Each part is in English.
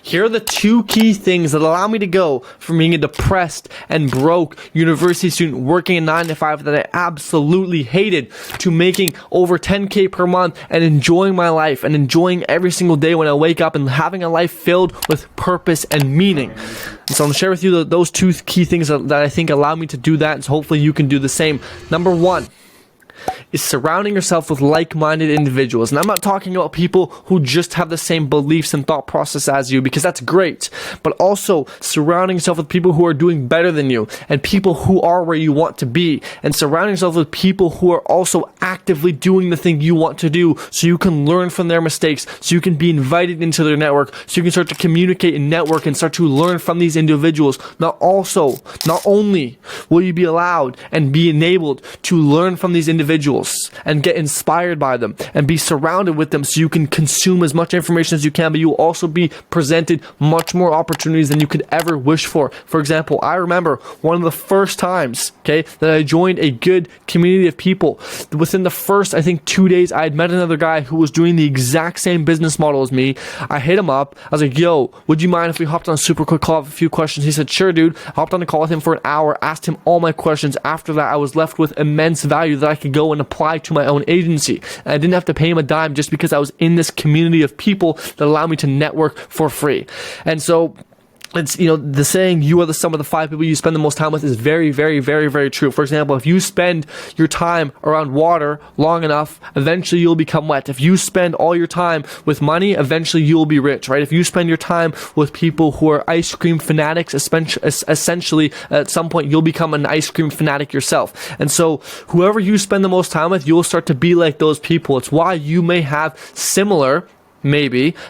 Here are the 2 key things that allow me to go from being a depressed and broke university student working a 9 to 5 that I absolutely hated to making over 10K per month and enjoying my life and enjoying every single day when I wake up and having a life filled with purpose and meaning. And so I'm going to share with you those 2 key things that I think allow me to do that, and so hopefully you can do the same. Number 1 is surrounding yourself with like-minded individuals. And I'm not talking about people who just have the same beliefs and thought process as you, because that's great, but also surrounding yourself with people who are doing better than you and people who are where you want to be, and surrounding yourself with people who are also actively doing the thing you want to do so you can learn from their mistakes, so you can be invited into their network, so you can start to communicate and network and start to learn from these individuals. Not only will you be allowed and be enabled to learn from these individuals and get inspired by them and be surrounded with them so you can consume as much information as you can, but you will also be presented much more opportunities than you could ever wish for. For example, I remember one of the first times, that I joined a good community of people. Within the first, I think, 2 days, I had met another guy who was doing the exact same business model as me. I hit him up. I was like, yo, would you mind if we hopped on a super quick call with a few questions? He said, sure, dude. I hopped on a call with him for an hour, asked him all my questions. After that, I was left with immense value that I could go and apply to my own agency. And I didn't have to pay him a dime just because I was in this community of people that allow me to network for free. And so it's, the saying, you are the sum of the 5 people you spend the most time with, is very, very, very, very true. For example, if you spend your time around water long enough, eventually you'll become wet. If you spend all your time with money, eventually you'll be rich, right? If you spend your time with people who are ice cream fanatics, essentially at some point you'll become an ice cream fanatic yourself. And so whoever you spend the most time with, you'll start to be like those people. It's why you may have similar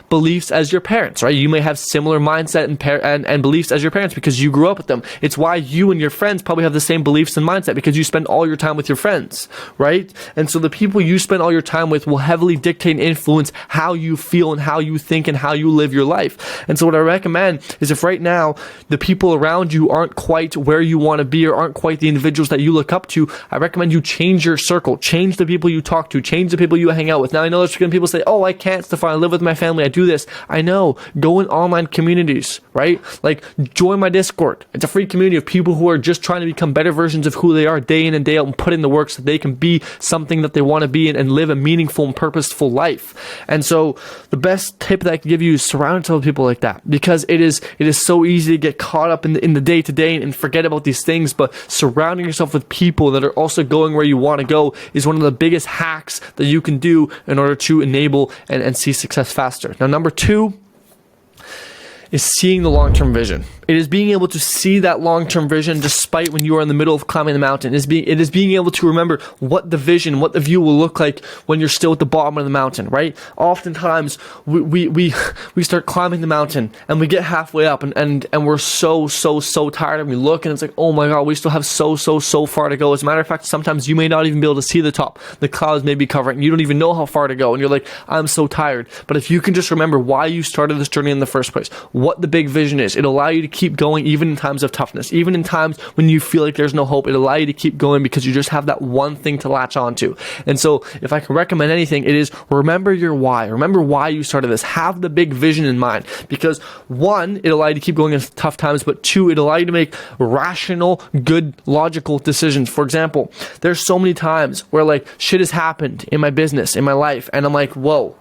beliefs as your parents, right? You may have similar mindset and beliefs as your parents because you grew up with them. It's why you and your friends probably have the same beliefs and mindset because you spend all your time with your friends, right? And so the people you spend all your time with will heavily dictate and influence how you feel and how you think and how you live your life. And so what I recommend is, if right now the people around you aren't quite where you want to be or aren't quite the individuals that you look up to, I recommend you change your circle, change the people you talk to, change the people you hang out with. Now I know there's going to be people say, oh, I can't, Stefan, I live with my family, I do this. I know. Go in online communities, right? Like, join my Discord. It's a free community of people who are just trying to become better versions of who they are day in and day out and put in the work so they can be something that they want to be and live a meaningful and purposeful life. And so the best tip that I can give you is surround yourself with people like that, because it is so easy to get caught up in the day to day and forget about these things. But surrounding yourself with people that are also going where you want to go is one of the biggest hacks that you can do in order to enable and see success faster. Now, number 2 is seeing the long-term vision. It is being able to see that long-term vision despite when you are in the middle of climbing the mountain. It is being able to remember what the vision, what the view will look like when you're still at the bottom of the mountain, right? Oftentimes, we start climbing the mountain and we get halfway up and we're so tired, and we look and it's like, oh my God, we still have so far to go. As a matter of fact, sometimes you may not even be able to see the top. The clouds may be covering. You don't even know how far to go and you're like, I'm so tired. But if you can just remember why you started this journey in the first place, what the big vision is, it'll allow you to keep going even in times of toughness, even in times when you feel like there's no hope. It'll allow you to keep going because you just have that one thing to latch onto. And so if I can recommend anything, it is remember your why. Remember why you started this. Have the big vision in mind, because 1, it'll allow you to keep going in tough times, but 2, it'll allow you to make rational, good, logical decisions. For example, there's so many times where like shit has happened in my business, in my life, and I'm like, whoa,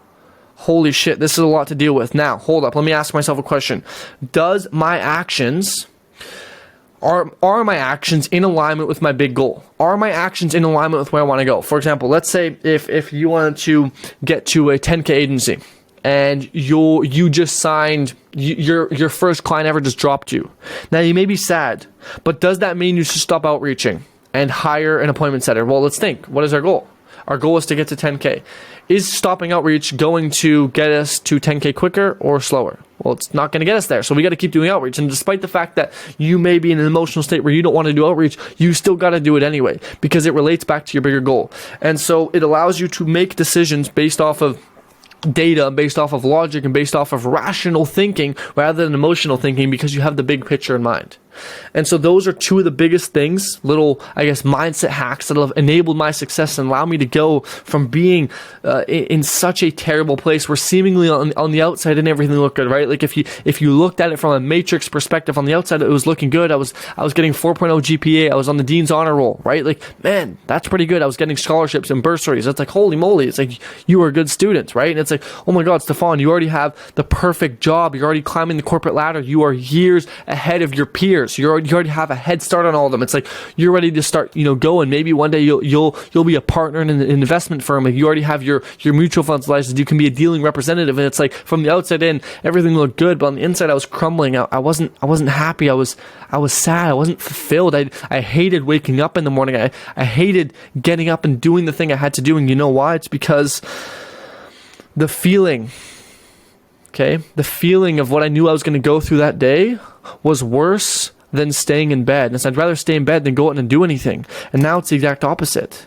holy shit, this is a lot to deal with. Now, hold up, let me ask myself a question. Are my actions in alignment with my big goal? Are my actions in alignment with where I want to go? For example, let's say if you wanted to get to a 10K agency and you just signed, your first client ever just dropped you. Now, you may be sad, but does that mean you should stop outreaching and hire an appointment setter? Well, let's think. What is our goal? Our goal is to get to 10K. Is stopping outreach going to get us to 10K quicker or slower? Well, it's not going to get us there. So we got to keep doing outreach. And despite the fact that you may be in an emotional state where you don't want to do outreach, you still got to do it anyway because it relates back to your bigger goal. And so it allows you to make decisions based off of data, based off of logic, and based off of rational thinking rather than emotional thinking, because you have the big picture in mind. And so those are two of the biggest things, little, I guess, mindset hacks that have enabled my success and allowed me to go from being in such a terrible place where seemingly on the outside and everything looked good, right? Like if you looked at it from a matrix perspective, on the outside it was looking good. I was getting 4.0 GPA. I was on the Dean's Honor Roll, right? Like, man, that's pretty good. I was getting scholarships and bursaries. It's like, holy moly. It's like, you are a good student, right? And it's like, oh my God, Stefan, you already have the perfect job. You're already climbing the corporate ladder. You are years ahead of your peers. You already have a head start on all of them. It's like, you're ready to start, going. Maybe one day you'll be a partner in an investment firm. Like, you already have your mutual funds license. You can be a dealing representative. And it's like, from the outside in, everything looked good, but on the inside I was crumbling. I wasn't happy. I was sad. I wasn't fulfilled. I hated waking up in the morning. I hated getting up and doing the thing I had to do. And you know why? It's because the feeling of what I knew I was going to go through that day was worse than staying in bed. And so I'd rather stay in bed than go out and do anything. And now it's the exact opposite.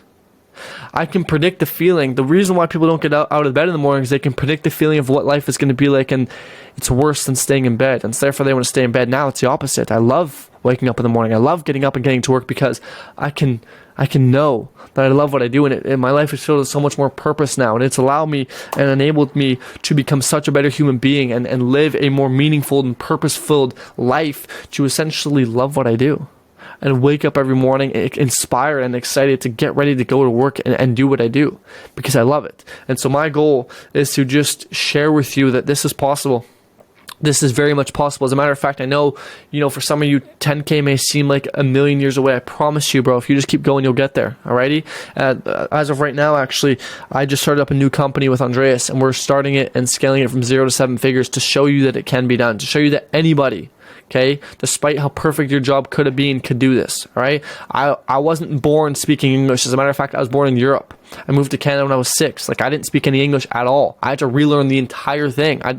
I can predict the feeling. The reason why people don't get out of bed in the morning is they can predict the feeling of what life is going to be like, and it's worse than staying in bed. And so therefore they want to stay in bed. Now it's the opposite. I love waking up in the morning. I love getting up and getting to work because I can know that I love what I do, and my life is filled with so much more purpose now, and it's allowed me and enabled me to become such a better human being and live a more meaningful and purpose-filled life, to essentially love what I do and wake up every morning inspired and excited to get ready to go to work and do what I do because I love it. And so my goal is to just share with you that this is possible. This is very much possible. As a matter of fact, I know, for some of you, 10K may seem like a million years away. I promise you, bro, if you just keep going, you'll get there. Alrighty? As of right now, actually, I just started up a new company with Andreas, and we're starting it and scaling it from 0 to 7 figures to show you that it can be done, to show you that anybody, okay, despite how perfect your job could have been, could do this. All right, I wasn't born speaking English. As a matter of fact, I was born in Europe. I moved to Canada when I was 6. Like, I didn't speak any English at all. I had to relearn the entire thing. I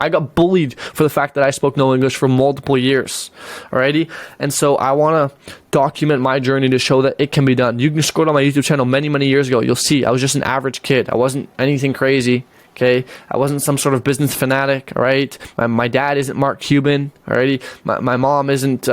got bullied for the fact that I spoke no English for multiple years. Alrighty, and so I want to document my journey to show that it can be done. You can scroll on my YouTube channel many years ago. You'll see I was just an average kid. I wasn't anything crazy. Okay, I wasn't some sort of business fanatic. All right, my dad isn't Mark Cuban. Alrighty, my mom isn't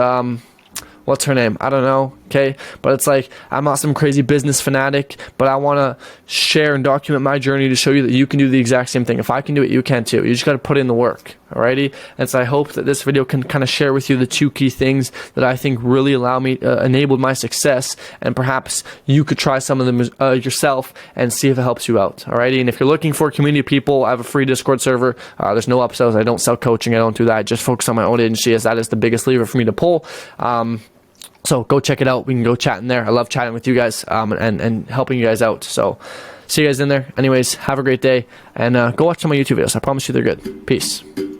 what's her name? I don't know. Okay, but it's like, I'm not some crazy business fanatic, but I want to share and document my journey to show you that you can do the exact same thing. If I can do it, you can too. You just got to put in the work. Alrighty, and so I hope that this video can kind of share with you the 2 key things that I think really enabled my success, and perhaps you could try some of them yourself and see if it helps you out. Alrighty, and if you're looking for community people, I have a free Discord server. There's no upsells. I don't sell coaching. I don't do that. I just focus on my own agency, as that is the biggest lever for me to pull. So go check it out. We can go chat in there. I love chatting with you guys and helping you guys out. So see you guys in there. Anyways, have a great day, and go watch some of my YouTube videos. I promise you they're good. Peace.